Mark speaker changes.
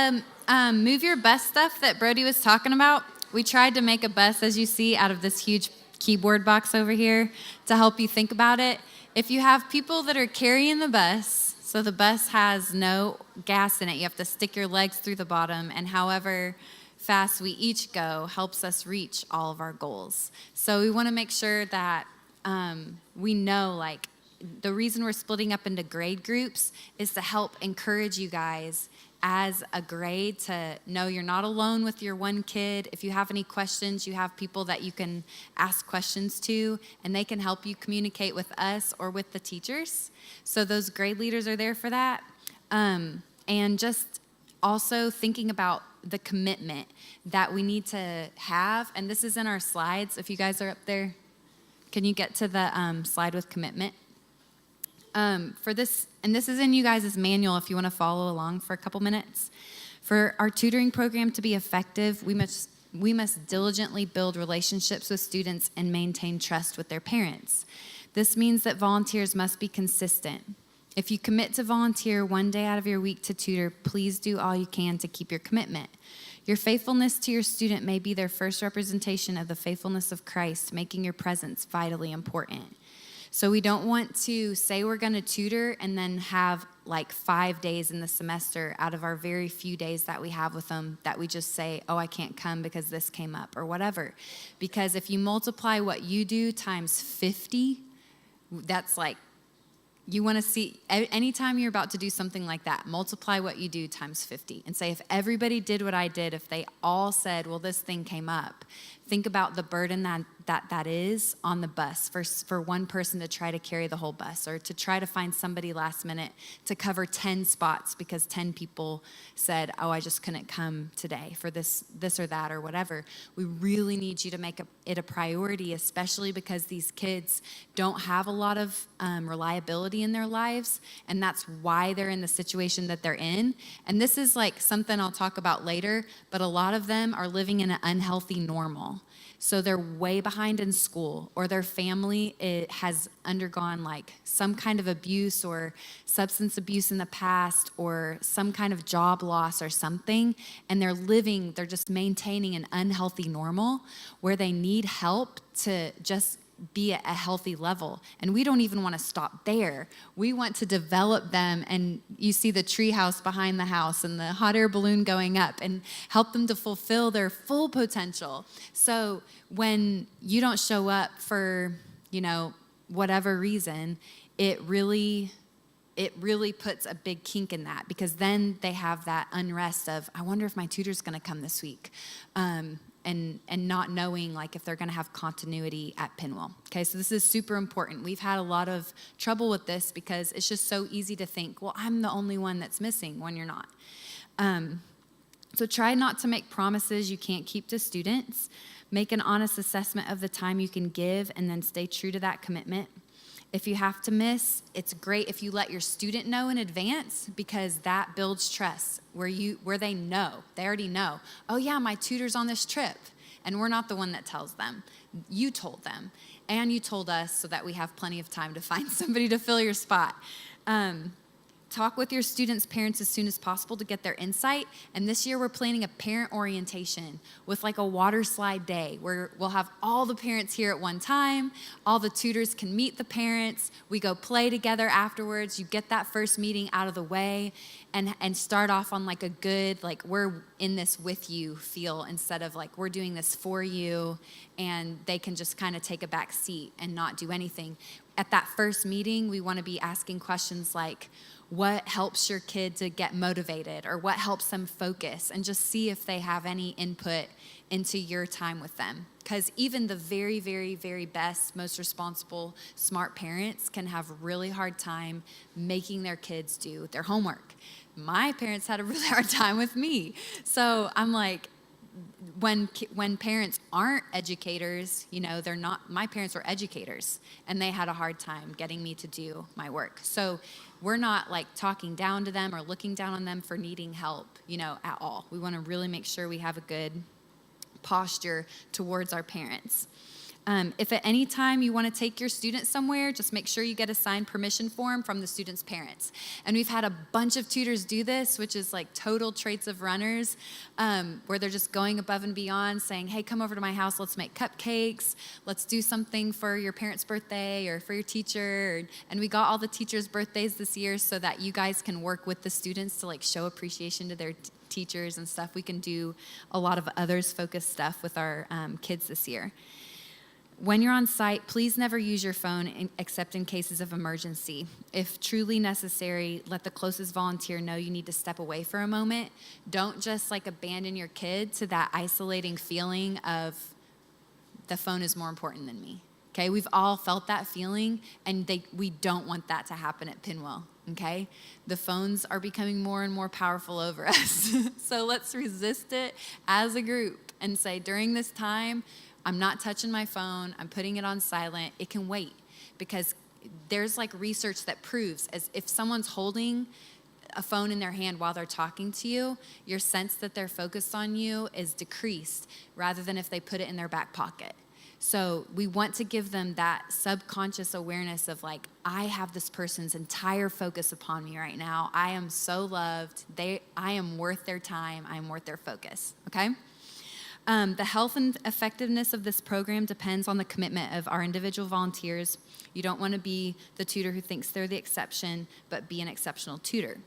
Speaker 1: the move your bus stuff that Brody was talking about, we tried to make a bus, as you see, out of this huge keyboard box over here to help you think about it. If you have people that are carrying the bus, so the bus has no gas in it, you have to stick your legs through the bottom, and however fast we each go helps us reach all of our goals. So we want to make sure that we know, like, the reason we're splitting up into grade groups is to help encourage you guys as a grade to know you're not alone with your one kid. If you have any questions, you have people that you can ask questions to, and they can help you communicate with us or with the teachers. So those grade leaders are there for that. And just also thinking about the commitment that we need to have. And this is in our slides. If you guys are up there, can you get to the slide with commitment? For this, and this is in you guys' manual if you want to follow along for a couple minutes. For our tutoring program to be effective, we must diligently build relationships with students and maintain trust with their parents. This means that volunteers must be consistent. If you commit to volunteer one day out of your week to tutor, please do all you can to keep your commitment. Your faithfulness to your student may be their first representation of the faithfulness of Christ, making your presence vitally important. So we don't want to say we're going to tutor and then have like 5 days in the semester out of our very few days that we have with them that we just say, oh, I can't come because this came up or whatever. Because if you multiply what you do times 50, that's like, you want to see, anytime you're about to do something like that, multiply what you do times 50 and say, if everybody did what I did, if they all said, well, this thing came up, think about the burden that is on the bus for one person to try to carry the whole bus or to try to find somebody last minute to cover 10 spots because 10 people said, oh, I just couldn't come today for this or that or whatever. We really need you to make it a priority, especially because these kids don't have a lot of reliability in their lives, and that's why they're in the situation that they're in. And this is like something I'll talk about later, but a lot of them are living in an unhealthy normal. So they're way behind in school, or their family has undergone like some kind of abuse or substance abuse in the past, or some kind of job loss or something, and they're just maintaining an unhealthy normal where they need help to just be at a healthy level. And we don't even want to stop there. We want to develop them, and you see the tree house behind the house and the hot air balloon going up, and help them to fulfill their full potential. So when you don't show up for, whatever reason, it really puts a big kink in that, because then they have that unrest of, I wonder if my tutor's going to come this week. And not knowing like if they're going to have continuity at Pinwheel. Okay, so this is super important. We've had a lot of trouble with this because it's just so easy to think, well, I'm the only one that's missing when you're not. So try not to make promises you can't keep to students. Make an honest assessment of the time you can give and then stay true to that commitment. If you have to miss, it's great if you let your student know in advance, because that builds trust where they already know, oh yeah, my tutor's on this trip. And we're not the one that tells them. You told them, and you told us, so that we have plenty of time to find somebody to fill your spot. Talk with your students' parents as soon as possible to get their insight. And this year we're planning a parent orientation with like a water slide day where we'll have all the parents here at one time. All the tutors can meet the parents. We go play together afterwards. You get that first meeting out of the way and start off on like a good, like, we're in this with you feel, instead of like we're doing this for you and they can just kind of take a back seat and not do anything. At that first meeting, we want to be asking questions like, what helps your kid to get motivated, or what helps them focus, and just see if they have any input into your time with them. Because even the very, very, very best, most responsible, smart parents can have a really hard time making their kids do their homework. My parents had a really hard time with me. So I'm like, when parents aren't educators, they're not, my parents were educators, and they had a hard time getting me to do my work. So we're not like talking down to them or looking down on them for needing help, at all. We want to really make sure we have a good posture towards our parents. If at any time you want to take your student somewhere, just make sure you get a signed permission form from the student's parents. And we've had a bunch of tutors do this, which is like total traits of runners, where they're just going above and beyond, saying, hey, come over to my house, let's make cupcakes, let's do something for your parents' birthday or for your teacher. And we got all the teachers' birthdays this year so that you guys can work with the students to like show appreciation to their teachers and stuff. We can do a lot of others-focused stuff with our kids this year. When you're on site, please never use your phone except in cases of emergency. If truly necessary, let the closest volunteer know you need to step away for a moment. Don't just like abandon your kid to that isolating feeling of the phone is more important than me. Okay, we've all felt that feeling, and we don't want that to happen at Pinwheel. Okay, the phones are becoming more and more powerful over us. So let's resist it as a group and say, during this time, I'm not touching my phone, I'm putting it on silent, it can wait. Because there's like research that proves as if someone's holding a phone in their hand while they're talking to you, your sense that they're focused on you is decreased rather than if they put it in their back pocket. So we want to give them that subconscious awareness of like, I have this person's entire focus upon me right now. I am so loved. I am worth their time. I am worth their focus, okay? The health and effectiveness of this program depends on the commitment of our individual volunteers. You don't want to be the tutor who thinks they're the exception, but be an exceptional tutor.